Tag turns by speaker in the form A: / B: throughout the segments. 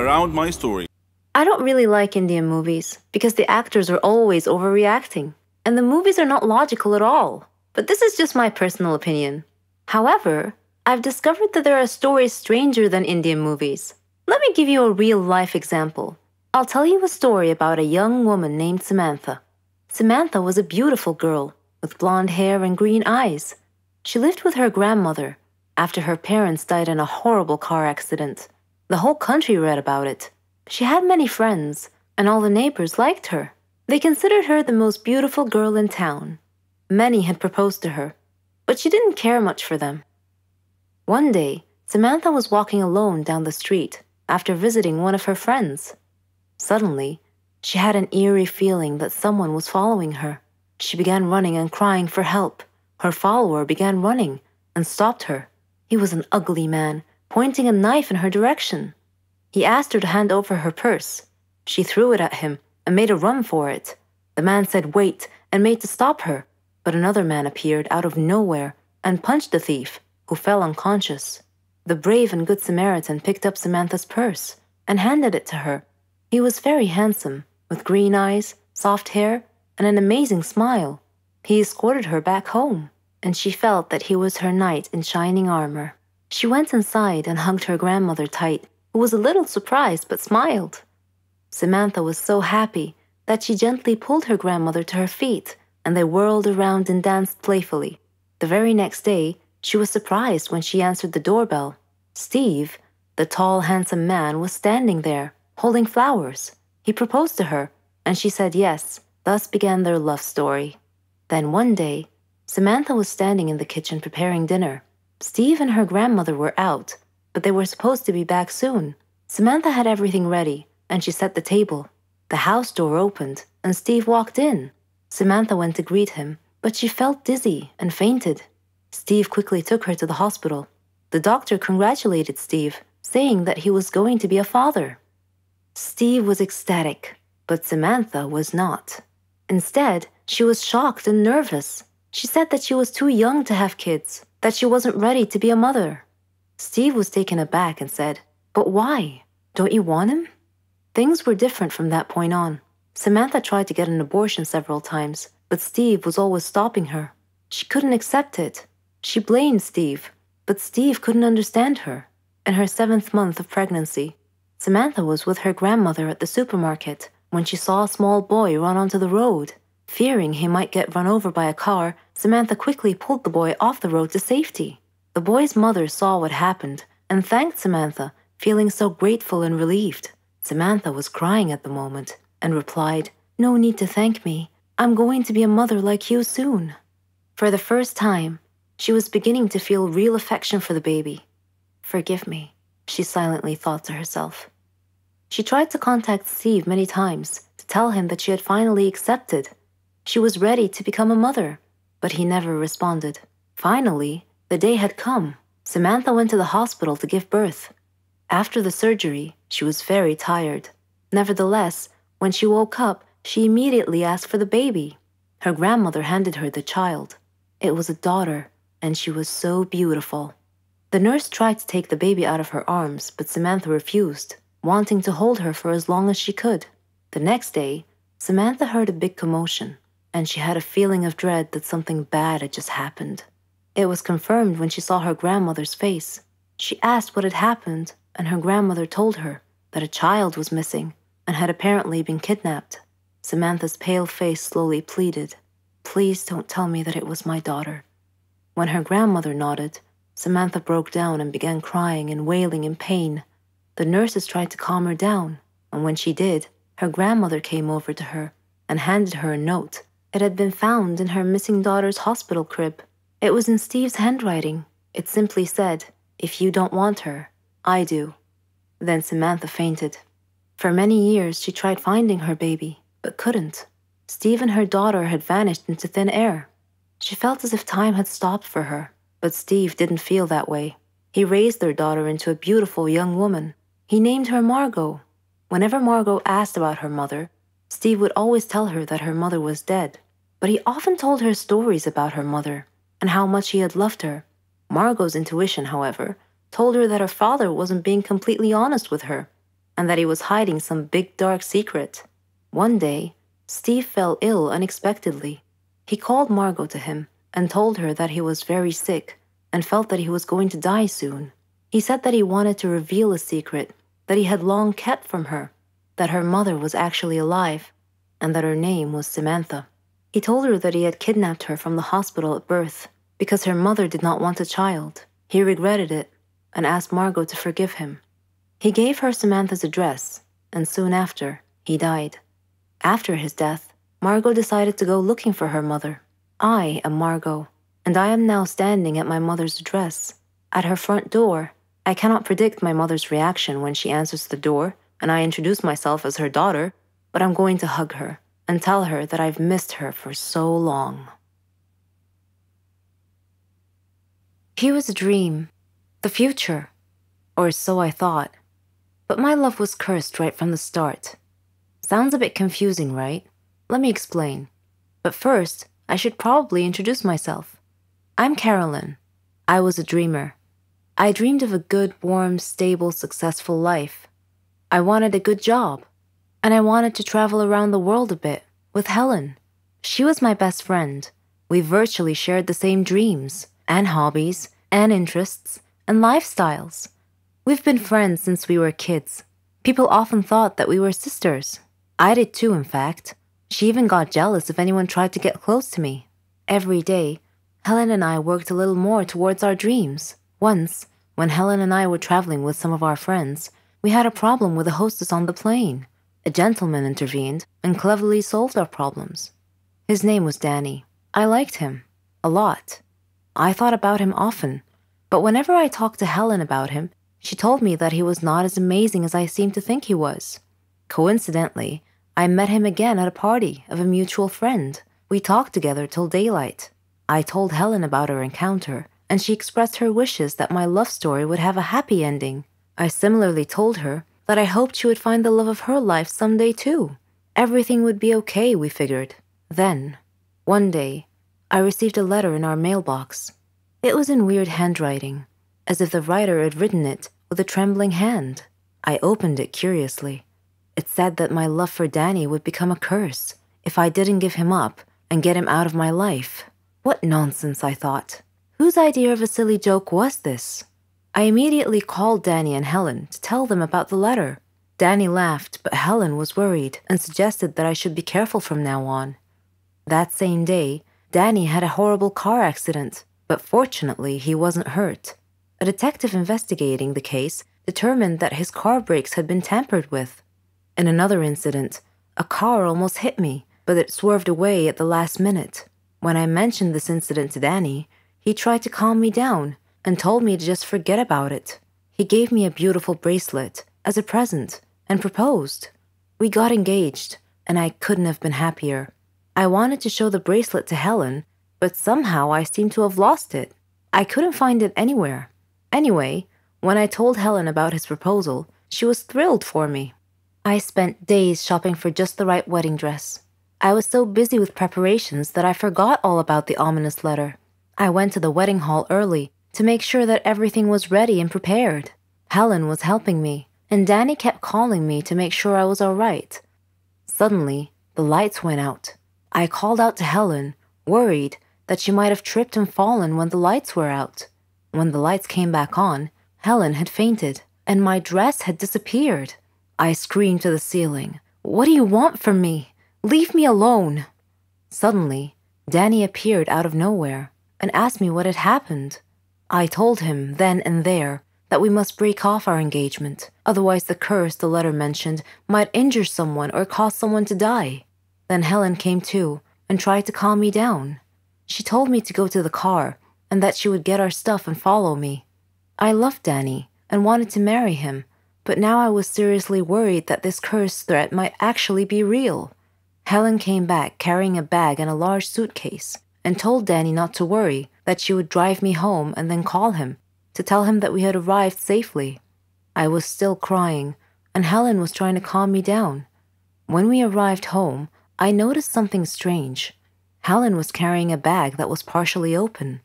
A: around my story.
B: I don't really like Indian movies because the actors are always overreacting, and the movies are not logical at all. But this is just my personal opinion. However, I've discovered that there are stories stranger than Indian movies. Let me give you a real-life example. I'll tell you a story about a young woman named Samantha. Samantha was a beautiful girl with blonde hair and green eyes. She lived with her grandmother after her parents died in a horrible car accident. The whole country read about it. She had many friends, and all the neighbors liked her. They considered her the most beautiful girl in town. Many had proposed to her, but she didn't care much for them. One day, Samantha was walking alone down the street after visiting one of her friends. Suddenly, she had an eerie feeling that someone was following her. She began running and crying for help. Her follower began running and stopped her. He was an ugly man, pointing a knife in her direction. He asked her to hand over her purse. She threw it at him and made a run for it. The man said wait and made to stop her, but another man appeared out of nowhere and punched the thief, who fell unconscious. The brave and good Samaritan picked up Samantha's purse and handed it to her. He was very handsome, with green eyes, soft hair, and an amazing smile. He escorted her back home, and she felt that he was her knight in shining armor. She went inside and hugged her grandmother tight, who was a little surprised but smiled. Samantha was so happy that she gently pulled her grandmother to her feet, and they whirled around and danced playfully. The very next day, she was surprised when she answered the doorbell. Steve, the tall, handsome man, was standing there, holding flowers. He proposed to her, and she said yes. Thus began their love story. Then one day, Samantha was standing in the kitchen preparing dinner. Steve and her grandmother were out, but they were supposed to be back soon. Samantha had everything ready, and she set the table. The house door opened, and Steve walked in. Samantha went to greet him, but she felt dizzy and fainted. Steve quickly took her to the hospital. The doctor congratulated Steve, saying that he was going to be a father. Steve was ecstatic, but Samantha was not. Instead, she was shocked and nervous. She said that she was too young to have kids, that she wasn't ready to be a mother. Steve was taken aback and said, "But why? Don't you want him?" Things were different from that point on. Samantha tried to get an abortion several times, but Steve was always stopping her. She couldn't accept it. She blamed Steve, but Steve couldn't understand her. In her 7th month of pregnancy, Samantha was with her grandmother at the supermarket when she saw a small boy run onto the road. Fearing he might get run over by a car, Samantha quickly pulled the boy off the road to safety. The boy's mother saw what happened and thanked Samantha, feeling so grateful and relieved. Samantha was crying at the moment and replied, "No need to thank me. I'm going to be a mother like you soon." For the first time, she was beginning to feel real affection for the baby. "Forgive me," she silently thought to herself. She tried to contact Steve many times to tell him that she had finally accepted. She was ready to become a mother, but he never responded. Finally, the day had come. Samantha went to the hospital to give birth. After the surgery, she was very tired. Nevertheless, when she woke up, she immediately asked for the baby. Her grandmother handed her the child. It was a daughter, and she was so beautiful. The nurse tried to take the baby out of her arms, but Samantha refused, wanting to hold her for as long as she could. The next day, Samantha heard a big commotion, and she had a feeling of dread that something bad had just happened. It was confirmed when she saw her grandmother's face. She asked what had happened, and her grandmother told her that a child was missing and had apparently been kidnapped. Samantha's pale face slowly pleaded, "Please don't tell me that it was my daughter." When her grandmother nodded, Samantha broke down and began crying and wailing in pain. The nurses tried to calm her down, and when she did, her grandmother came over to her and handed her a note. It had been found in her missing daughter's hospital crib. It was in Steve's handwriting. It simply said, "If you don't want her, I do." Then Samantha fainted. For many years, she tried finding her baby, but couldn't. Steve and her daughter had vanished into thin air. She felt as if time had stopped for her, but Steve didn't feel that way. He raised their daughter into a beautiful young woman. He named her Margot. Whenever Margot asked about her mother, Steve would always tell her that her mother was dead, but he often told her stories about her mother and how much he had loved her. Margot's intuition, however, told her that her father wasn't being completely honest with her. and that he was hiding some big dark secret. One day, Steve fell ill unexpectedly. He called Margot to him and told her that he was very sick and felt that he was going to die soon. He said that he wanted to reveal a secret that he had long kept from her, that her mother was actually alive, and that her name was Samantha. He told her that he had kidnapped her from the hospital at birth because her mother did not want a child. He regretted it and asked Margot to forgive him. He gave her Samantha's address, and soon after, he died. After his death, Margot decided to go looking for her mother. I am Margot, and I am now standing at my mother's address. At her front door, I cannot predict my mother's reaction when she answers the door and I introduce myself as her daughter, but I'm going to hug her and tell her that I've missed her for so long. He was a dream, the future, or so I thought. But my love was cursed right from the start. Sounds a bit confusing, right? Let me explain. But first, I should probably introduce myself. I'm Carolyn. I was a dreamer. I dreamed of a good, warm, stable, successful life. I wanted a good job. And I wanted to travel around the world a bit with Helen. She was my best friend. We virtually shared the same dreams and hobbies and interests and lifestyles. We've been friends since we were kids. People often thought that we were sisters. I did too, in fact. She even got jealous if anyone tried to get close to me. Every day, Helen and I worked a little more towards our dreams. Once, when Helen and I were traveling with some of our friends, we had a problem with the hostess on the plane. A gentleman intervened and cleverly solved our problems. His name was Danny. I liked him. A lot. I thought about him often. But whenever I talked to Helen about him, she told me that he was not as amazing as I seemed to think he was. Coincidentally, I met him again at a party of a mutual friend. We talked together till daylight. I told Helen about our encounter, and she expressed her wishes that my love story would have a happy ending. I similarly told her that I hoped she would find the love of her life someday too. Everything would be okay, we figured. Then, one day, I received a letter in our mailbox. It was in weird handwriting, as if the writer had written it with a trembling hand. I opened it curiously. It said that my love for Danny would become a curse if I didn't give him up and get him out of my life. What nonsense, I thought. Whose idea of a silly joke was this? I immediately called Danny and Helen to tell them about the letter. Danny laughed, but Helen was worried and suggested that I should be careful from now on. That same day, Danny had a horrible car accident, but fortunately he wasn't hurt. A detective investigating the case determined that his car brakes had been tampered with. In another incident, a car almost hit me, but it swerved away at the last minute. When I mentioned this incident to Danny, he tried to calm me down and told me to just forget about it. He gave me a beautiful bracelet as a present and proposed. We got engaged, and I couldn't have been happier. I wanted to show the bracelet to Helen, but somehow I seemed to have lost it. I couldn't find it anywhere. Anyway, when I told Helen about his proposal, she was thrilled for me. I spent days shopping for just the right wedding dress. I was so busy with preparations that I forgot all about the ominous letter. I went to the wedding hall early to make sure that everything was ready and prepared. Helen was helping me, and Danny kept calling me to make sure I was all right. Suddenly, the lights went out. I called out to Helen, worried that she might have tripped and fallen when the lights were out. When the lights came back on, Helen had fainted, and my dress had disappeared. I screamed to the ceiling, "What do you want from me? Leave me alone!" Suddenly, Danny appeared out of nowhere and asked me what had happened. I told him then and there that we must break off our engagement, otherwise the curse the letter mentioned might injure someone or cause someone to die. Then Helen came to and tried to calm me down. She told me to go to the car and that she would get our stuff and follow me. I loved Danny and wanted to marry him, but now I was seriously worried that this curse threat might actually be real. Helen came back carrying a bag and a large suitcase and told Danny not to worry, that she would drive me home and then call him to tell him that we had arrived safely. I was still crying, and Helen was trying to calm me down. When we arrived home, I noticed something strange. Helen was carrying a bag that was partially open,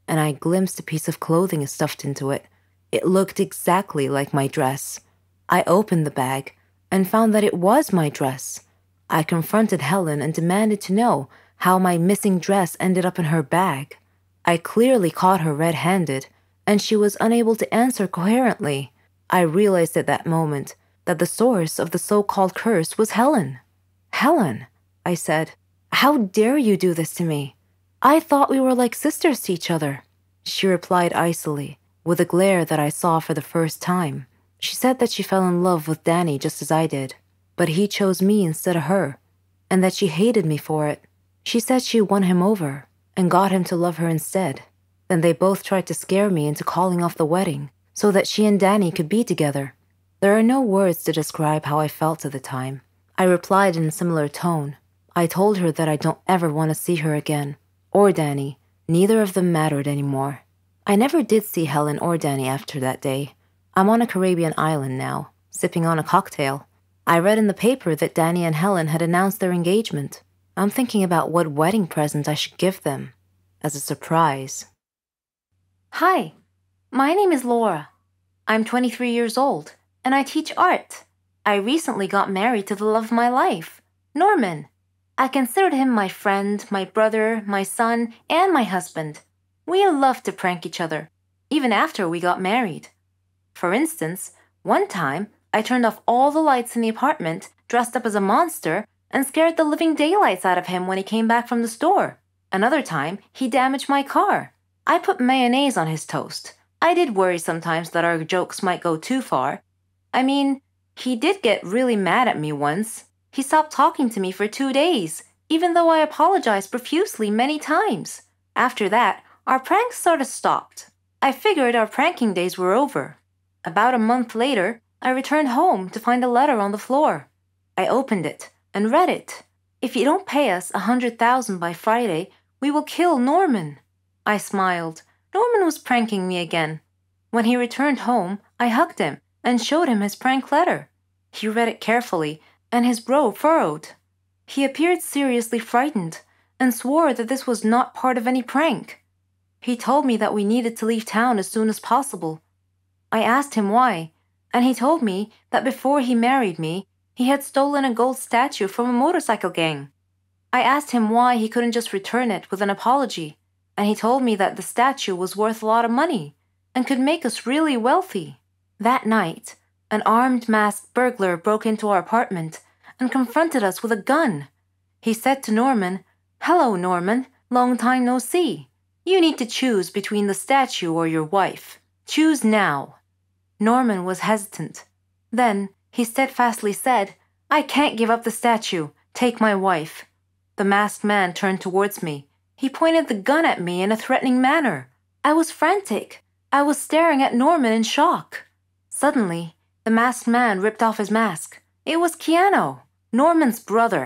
B: and I glimpsed a piece of clothing stuffed into it. It looked exactly like my dress. I opened the bag and found that it was my dress. I confronted Helen and demanded to know how my missing dress ended up in her bag. I clearly caught her red-handed, and she was unable to answer coherently. I realized at that moment that the source of the so-called curse was Helen. "Helen," I said, "how dare you do this to me? I thought we were like sisters to each other." She replied icily, with a glare that I saw for the first time. She said that she fell in love with Danny just as I did, but he chose me instead of her, and that she hated me for it. She said she won him over and got him to love her instead. Then they both tried to scare me into calling off the wedding so that she and Danny could be together. There are no words to describe how I felt at the time. I replied in a similar tone. I told her that I don't ever want to see her again, or Danny. Neither of them mattered anymore. I never did see Helen or Danny after that day. I'm on a Caribbean island now, sipping on a cocktail. I read in the paper that Danny and Helen had announced their engagement. I'm thinking about what wedding present I should give them as a surprise. Hi, my name is Laura. I'm 23 years old, and I teach art. I recently got married to the love of my life, Norman. I considered him my friend, my brother, my son, and my husband. We loved to prank each other, even after we got married. For instance, one time, I turned off all the lights in the apartment, dressed up as a monster, and scared the living daylights out of him when he came back from the store. Another time, he damaged my car. I put mayonnaise on his toast. I did worry sometimes that our jokes might go too far. I mean, he did get really mad at me once. He stopped talking to me for 2 days, even though I apologized profusely many times. After that, our pranks sort of stopped. I figured our pranking days were over. About a month later, I returned home to find a letter on the floor. I opened it and read it. "If you don't pay us 100,000 by Friday, we will kill Norman." I smiled. Norman was pranking me again. When he returned home, I hugged him and showed him his prank letter. He read it carefully, and his brow furrowed. He appeared seriously frightened and swore that this was not part of any prank. He told me that we needed to leave town as soon as possible. I asked him why, and he told me that before he married me, he had stolen a gold statue from a motorcycle gang. I asked him why he couldn't just return it with an apology, and he told me that the statue was worth a lot of money and could make us really wealthy. That night, an armed masked burglar broke into our apartment and confronted us with a gun. He said to Norman, "Hello, Norman, long time no see. You need to choose between the statue or your wife. Choose now." Norman was hesitant. Then he steadfastly said, "I can't give up the statue. Take my wife." The masked man turned towards me. He pointed the gun at me in a threatening manner. I was frantic. I was staring at Norman in shock. Suddenly, the masked man ripped off his mask. It was Keanu, Norman's brother.